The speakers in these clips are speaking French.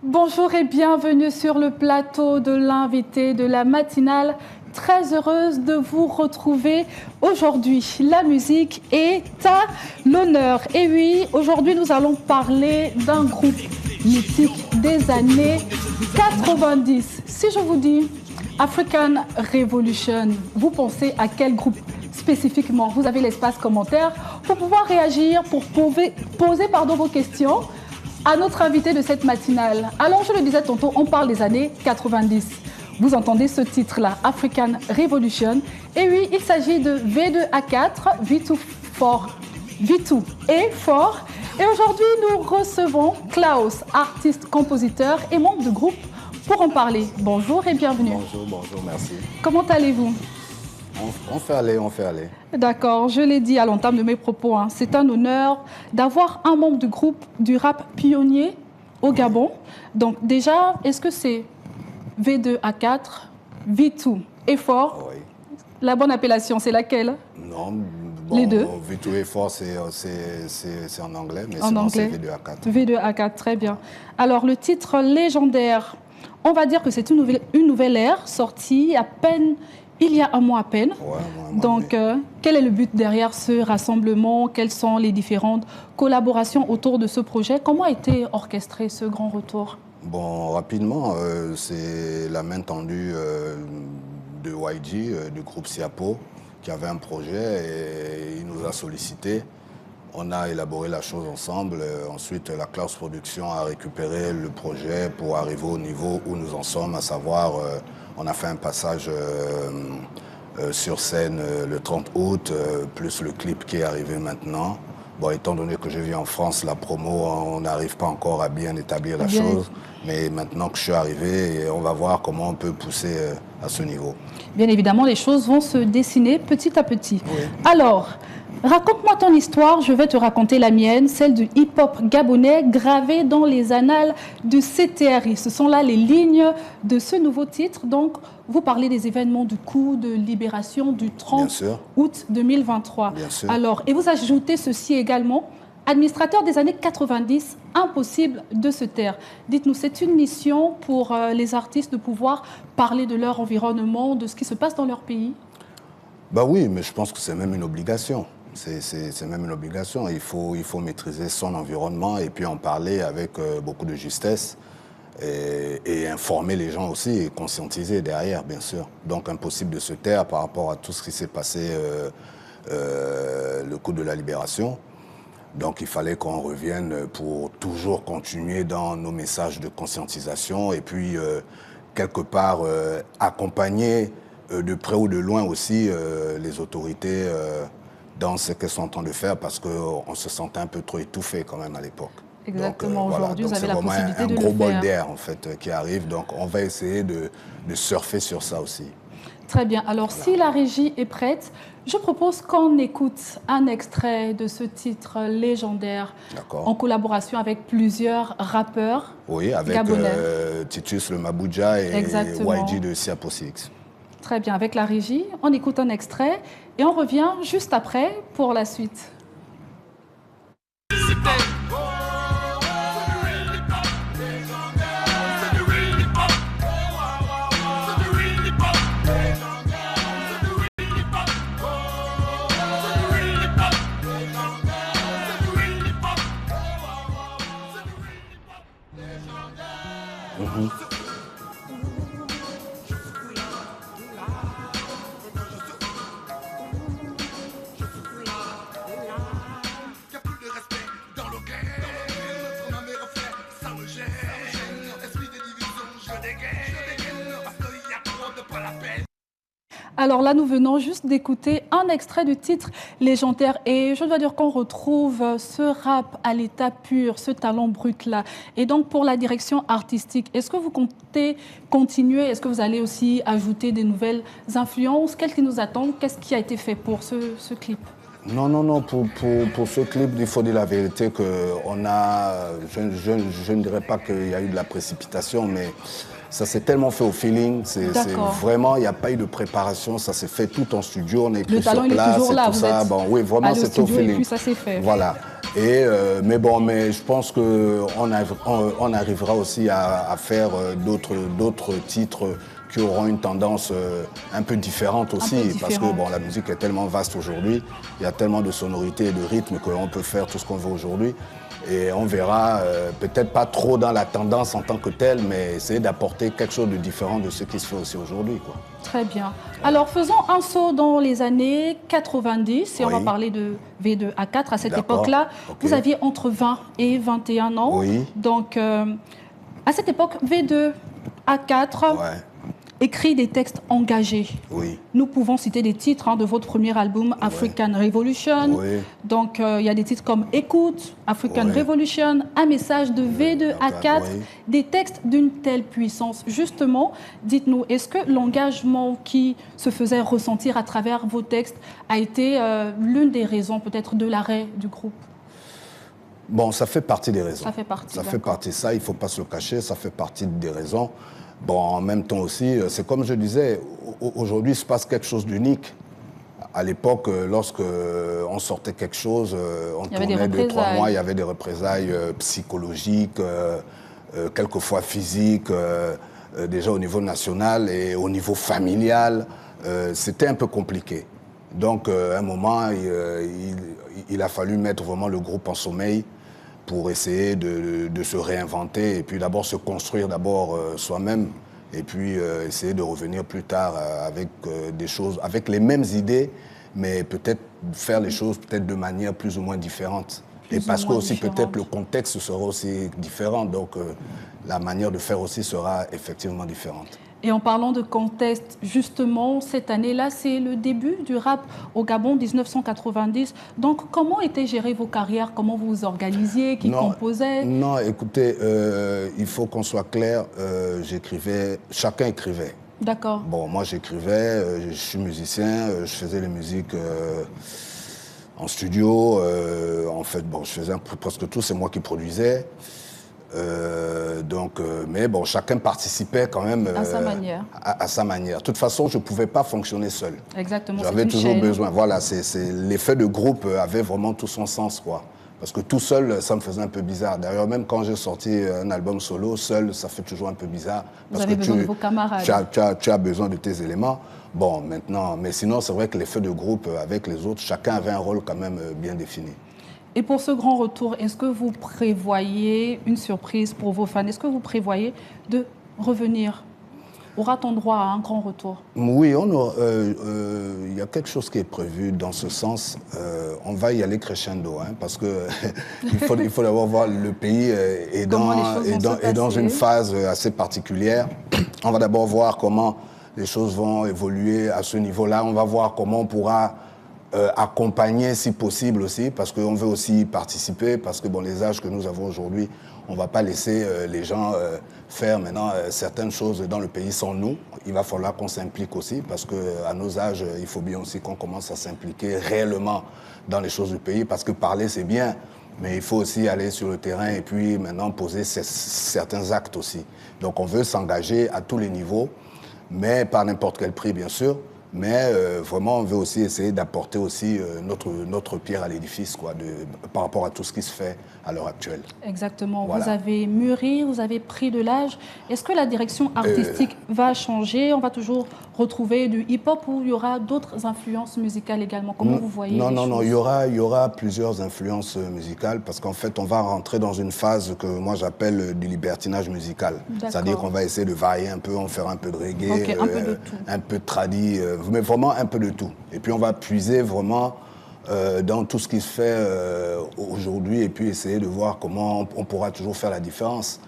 Bonjour et bienvenue sur le plateau de l'invité de la matinale. Très heureuse de vous retrouver aujourd'hui. La musique est à l'honneur. Et oui, aujourd'hui nous allons parler d'un groupe mythique des années 90. Si je vous dis African Revolution, vous pensez à quel groupe spécifiquement? Vous avez l'espace commentaire pour pouvoir réagir, pour poser vos questions à notre invité de cette matinale. Alors, je le disais tantôt, on parle des années 90. Vous entendez ce titre-là, African Revolution. Et oui, il s'agit de V2A4, V2 et fort. Et aujourd'hui, nous recevons Klaus, artiste, compositeur et membre du groupe, pour en parler. Bonjour et bienvenue. Bonjour, merci. Comment allez-vous? On fait aller. D'accord, je l'ai dit à l'entame de mes propos, hein. C'est un honneur d'avoir un membre du groupe du rap pionnier au Gabon. Donc déjà, est-ce que c'est V2A4, V2 et fort? Oui. La bonne appellation, c'est laquelle? Non, les deux. V2 et fort, c'est en anglais, mais en c'est anglais. V2A4. V2A4, très bien. Alors le titre légendaire, on va dire que c'est une nouvelle ère sortie à peine il y a un mois à peine. Ouais, donc, quel est le but derrière ce rassemblement? Quelles sont les différentes collaborations autour de ce projet? Comment a été orchestré ce grand retour? Bon, rapidement, c'est la main tendue de YG, du groupe Siapo, qui avait un projet et il nous a sollicité. On a élaboré la chose ensemble. Ensuite, la Klaus Production a récupéré le projet pour arriver au niveau où nous en sommes, à savoir, on a fait un passage sur scène le 30 août, plus le clip qui est arrivé maintenant. Bon, étant donné que je vis en France, la promo, on n'arrive pas encore à bien établir la chose. Mais maintenant que je suis arrivé, on va voir comment on peut pousser à ce niveau. Bien évidemment, les choses vont se dessiner petit à petit. Oui. Alors, raconte-moi ton histoire, je vais te raconter la mienne, celle du hip-hop gabonais gravé dans les annales du CTRI. Ce sont là les lignes de ce nouveau titre. Donc, vous parlez des événements du coup de libération du 30 août 2023. Bien sûr. Alors, et vous ajoutez ceci également, administrateur des années 90, impossible de se taire. Dites-nous, c'est une mission pour les artistes de pouvoir parler de leur environnement, de ce qui se passe dans leur pays? Bah oui, mais je pense que c'est même une obligation. C'est même une obligation. Il faut maîtriser son environnement et puis en parler avec beaucoup de justesse et informer les gens aussi et conscientiser derrière, bien sûr. Donc impossible de se taire par rapport à tout ce qui s'est passé le coup de la libération. Donc il fallait qu'on revienne pour toujours continuer dans nos messages de conscientisation et puis quelque part accompagner de près ou de loin aussi les autorités dans ce qu'elles sont en train de faire parce qu'on se sentait un peu trop étouffé quand même à l'époque. Exactement, aujourd'hui vous avez la possibilité de le faire. C'est vraiment un gros bol d'air en fait qui arrive, donc on va essayer de surfer sur ça aussi. Très bien, alors voilà. Si la régie est prête, je propose qu'on écoute un extrait de ce titre légendaire en collaboration avec plusieurs rappeurs oui, avec Titus le Mabouja et YG de Siapo Six. Très bien, avec la régie, on écoute un extrait et on revient juste après pour la suite. Alors là, nous venons juste d'écouter un extrait du titre légendaire et je dois dire qu'on retrouve ce rap à l'état pur, ce talent brut-là. Et donc, pour la direction artistique, est-ce que vous comptez continuer? Est-ce que vous allez aussi ajouter des nouvelles influences? Qu'est-ce qui nous attend? Qu'est-ce qui a été fait pour ce clip? Non, pour ce clip, il faut dire la vérité qu'on a, je ne dirais pas qu'il y a eu de la précipitation, mais ça s'est tellement fait au feeling, c'est vraiment, il n'y a pas eu de préparation, ça s'est fait tout en studio, on a écrit sur place, est toujours là, tout ça. Bon, oui, vraiment, c'est au feeling. Et puis ça s'est fait. Voilà. Mais bon, mais je pense qu'on arrivera aussi à faire d'autres titres qui auront une tendance un peu différente aussi, parce que bon, la musique est tellement vaste aujourd'hui, il y a tellement de sonorités et de rythmes qu'on peut faire tout ce qu'on veut aujourd'hui. Et on verra, peut-être pas trop dans la tendance en tant que telle, mais essayer d'apporter quelque chose de différent de ce qui se fait aussi aujourd'hui, quoi. Très bien. Alors, faisons un saut dans les années 90, et on va parler de V2A4. À cette époque-là, vous aviez entre 20 et 21 ans. Oui. Donc, à cette époque, V2A4 écrit des textes engagés. Oui. Nous pouvons citer des titres de votre premier album, African Revolution. Oui. Donc, il y a des titres comme Écoute, African Revolution, Un message de V2A4, des textes d'une telle puissance. Justement, dites-nous, est-ce que l'engagement qui se faisait ressentir à travers vos textes a été l'une des raisons peut-être de l'arrêt du groupe? Bon, ça fait partie des raisons. Ça fait partie. Ça fait partie, ça, il ne faut pas se le cacher, ça fait partie des raisons. Bon, en même temps aussi, c'est comme je disais, aujourd'hui, il se passe quelque chose d'unique. À l'époque, lorsque on sortait quelque chose, on tournait 2-3 mois, il y avait des représailles psychologiques, quelquefois physiques, déjà au niveau national et au niveau familial. C'était un peu compliqué. Donc, à un moment, il a fallu mettre vraiment le groupe en sommeil pour essayer de se réinventer et puis d'abord se construire d'abord soi-même et puis essayer de revenir plus tard avec des choses, avec les mêmes idées, mais peut-être faire les choses peut-être de manière plus ou moins différente. Et parce que aussi peut-être le contexte sera aussi différent, donc la manière de faire aussi sera effectivement différente. Et en parlant de contexte, justement, cette année-là, c'est le début du rap au Gabon, 1990. Donc, comment étaient gérées vos carrières? Comment vous vous organisiez? Qui composait? Non, écoutez, il faut qu'on soit clair. J'écrivais, chacun écrivait. D'accord. Bon, moi, j'écrivais, je suis musicien, je faisais les musiques en studio. En fait, bon, je faisais presque tout, c'est moi qui produisais. Mais bon, chacun participait quand même à sa manière. À sa manière. De toute façon, je ne pouvais pas fonctionner seul. Exactement. J'avais toujours besoin. Voilà, l'effet de groupe avait vraiment tout son sens, quoi. Parce que tout seul, ça me faisait un peu bizarre. D'ailleurs, même quand j'ai sorti un album solo, seul, ça fait toujours un peu bizarre. Vous avez besoin de vos camarades. Tu as besoin de tes éléments. Bon, maintenant, mais sinon, c'est vrai que l'effet de groupe avec les autres, chacun avait un rôle quand même bien défini. Et pour ce grand retour, est-ce que vous prévoyez une surprise pour vos fans? Est-ce que vous prévoyez de revenir? Aura-t-on droit à un grand retour? Oui, il y a quelque chose qui est prévu dans ce sens. On va y aller crescendo, parce que il faut d'abord voir le pays est dans une phase assez particulière. On va d'abord voir comment les choses vont évoluer à ce niveau-là. On va voir comment on pourra accompagner si possible aussi, parce qu'on veut aussi participer, parce que bon, les âges que nous avons aujourd'hui, on ne va pas laisser les gens faire maintenant certaines choses dans le pays sans nous. Il va falloir qu'on s'implique aussi, parce qu'à nos âges, il faut bien aussi qu'on commence à s'impliquer réellement dans les choses du pays, parce que parler c'est bien, mais il faut aussi aller sur le terrain et puis maintenant poser certains actes aussi. Donc on veut s'engager à tous les niveaux, mais pas à n'importe quel prix bien sûr. Mais vraiment, on veut aussi essayer d'apporter aussi notre pierre à l'édifice, quoi, par rapport à tout ce qui se fait à l'heure actuelle. Exactement. Voilà. Vous avez mûri, vous avez pris de l'âge. Est-ce que la direction artistique va changer? On va toujours retrouver du hip-hop ou il y aura d'autres influences musicales également? Comment vous voyez les choses? Non, il y aura plusieurs influences musicales parce qu'en fait, on va rentrer dans une phase que moi j'appelle du libertinage musical. C'est-à-dire qu'on va essayer de varier un peu, on va faire un peu de reggae, un peu de tout. Un peu de tradi, mais vraiment un peu de tout. Et puis on va puiser vraiment dans tout ce qui se fait aujourd'hui et puis essayer de voir comment on pourra toujours faire la différence.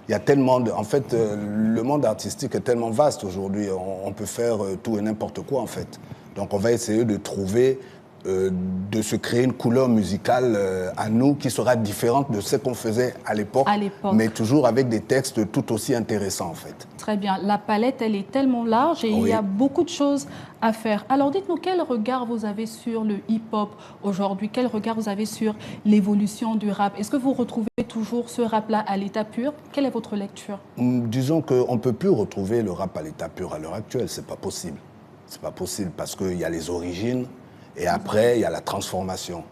Il y a tellement de... En fait, le monde artistique est tellement vaste aujourd'hui. On peut faire tout et n'importe quoi, en fait. Donc on va essayer de trouver, de se créer une couleur musicale à nous qui sera différente de ce qu'on faisait à l'époque, mais toujours avec des textes tout aussi intéressants, en fait. Très bien. La palette, elle est tellement large et il y a beaucoup de choses à faire. Alors dites-nous, quel regard vous avez sur le hip-hop aujourd'hui? Quel regard vous avez sur l'évolution du rap? Est-ce que vous retrouvez toujours ce rap-là à l'état pur? Quelle est votre lecture? Disons qu'on ne peut plus retrouver le rap à l'état pur à l'heure actuelle. C'est pas possible. C'est pas possible parce qu'il y a les origines et après, il y a la transformation.